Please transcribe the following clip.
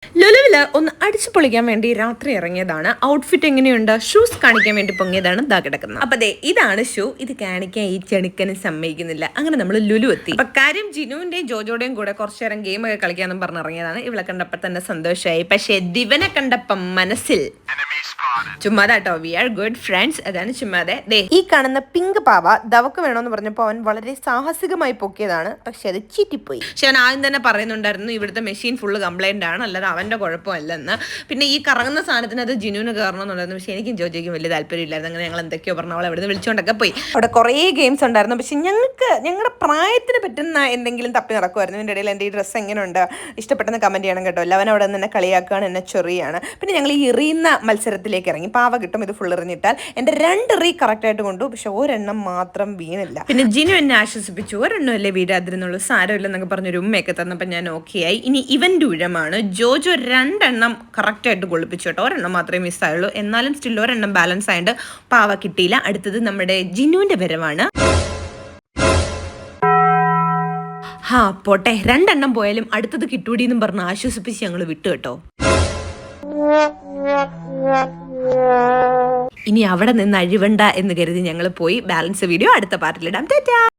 ലുലുവില് ഒന്ന് അടിച്ചു പൊളിക്കാൻ വേണ്ടി രാത്രി ഇറങ്ങിയതാണ്. ഔട്ട്ഫിറ്റ് എങ്ങനെയുണ്ട്, ഷൂസ് കാണിക്കാൻ വേണ്ടി പൊങ്ങിയതാണ് ഇതാ കിടക്കുന്നത്. അപ്പൊ ദേ ഇതാണ് ഷൂ. ഇത് കാണിക്കാൻ ഈ ചെണുക്കനും സമ്മതിക്കുന്നില്ല. അങ്ങനെ നമ്മൾ ലുലു എത്തി. അപ്പൊ കാര്യം ജിനുവിന്റെയും ജോജോയുടെയും കൂടെ കുറച്ചു നേരം ഗെയിം ഒക്കെ കളിക്കാന്നും പറഞ്ഞ് ഇറങ്ങിയതാണ്. ഇവളെ കണ്ടപ്പോ തന്നെ സന്തോഷമായി. പക്ഷെ ദിവനെ കണ്ടപ്പം മനസ്സിൽ ചുമ്മാതാട്ടോ, വി ആർ ഗുഡ് ഫ്രണ്ട്സ്. അതാണ് ചുമ്മാതെ. ദേ ഈ കാണുന്ന പിങ്ക് പാവ ദവക്ക് വേണമെന്ന് പറഞ്ഞപ്പോൾ അവൻ വളരെ സാഹസികമായി പൊക്കിയതാണ്. പക്ഷെ അത് ചീറ്റിപ്പോയി. പക്ഷെ അവൻ ആദ്യം തന്നെ പറയുന്നുണ്ടായിരുന്നു ഇവിടുത്തെ മെഷീൻ ഫുള്ള് കംപ്ലൈന്റ് ആണ്, അല്ലാതെ അവന്റെ കുഴപ്പമല്ലെന്ന്. പിന്നെ ഈ കറങ്ങുന്ന സാധനത്തിന് അത് ജിനുവിന് കയറണമെന്നുണ്ടായിരുന്നു. പക്ഷെ എനിക്കും ജോജിക്കും വലിയ താല്പര്യമില്ലായിരുന്നു. അങ്ങനെ ഞങ്ങൾ എന്തൊക്കെയോ പറഞ്ഞു അവളെ അവിടെ നിന്ന് വിളിച്ചുകൊണ്ടൊക്കെ പോയി. അവിടെ കുറേ ഗെയിംസ് ഉണ്ടായിരുന്നു. പക്ഷെ ഞങ്ങളുടെ പ്രായത്തിന് പറ്റുന്ന എന്തെങ്കിലും തപ്പി നടക്കുമായിരുന്നു. ഇതിൻ്റെ ഇടയിൽ എൻ്റെ ഈ ഡ്രസ്സ് എങ്ങനെയുണ്ട്, ഇഷ്ടപ്പെട്ടെന്ന് കമന്റ് ചെയ്യണം കേട്ടോ. എല്ലാവരും അവിടെ നിന്ന് കളിയാക്കുകയാണ്, എന്നെ ചൊറിയാണ്. പിന്നെ ഞങ്ങൾ ഈ എറിയുന്ന മത്സരത്തിലേക്ക് ഇറങ്ങി. പാവ കിട്ടും, ഇത് ഫുൾ എറിഞ്ഞിട്ടാൽ. എൻ്റെ 2 എറി കറക്റ്റായിട്ട് കൊണ്ടു, പക്ഷെ ഒരെണ്ണം മാത്രം വീണില്ല. പിന്നെ ജിനു എന്നെ ആശ്വസിപ്പിച്ചു, ഒരെണ്ണം അല്ലേ വീഴാതിരുന്നുള്ളൂ, സാരമില്ലെന്നൊക്കെ പറഞ്ഞൊരു ഉമ്മയൊക്കെ തന്നപ്പോൾ ഞാൻ ഓക്കെ ആയി. ഇനി ഇവൻ്റെ ഊഴമാണ്. ജോജോ 2 എണ്ണം കറക്റ്റായിട്ട് കൊള്ളിപ്പിച്ചു കേട്ടോ, ഒരെണ്ണം മാത്രമേ മിസ്സായുള്ളൂ. എന്നാലും സ്റ്റിൽ ഒരെണ്ണം ബാലൻസ് ആയിട്ട് പാവ കിട്ടിയില്ല. അടുത്തത് നമ്മുടെ ജിനുവിൻ്റെ വരവാണ്. പോട്ടെ, 2 എണ്ണം പോയാലും അടുത്തത് കിട്ടൂടി എന്നും പറഞ്ഞ് ആശ്വസിപ്പിച്ച് ഞങ്ങൾ വിട്ടു കേട്ടോ. ഇനി അവിടെ നിന്ന് അഴിവണ്ട എന്ന് കരുതി ഞങ്ങൾ പോയി. ബാലൻസ് വീഡിയോ അടുത്ത പാർട്ടിലിടാം.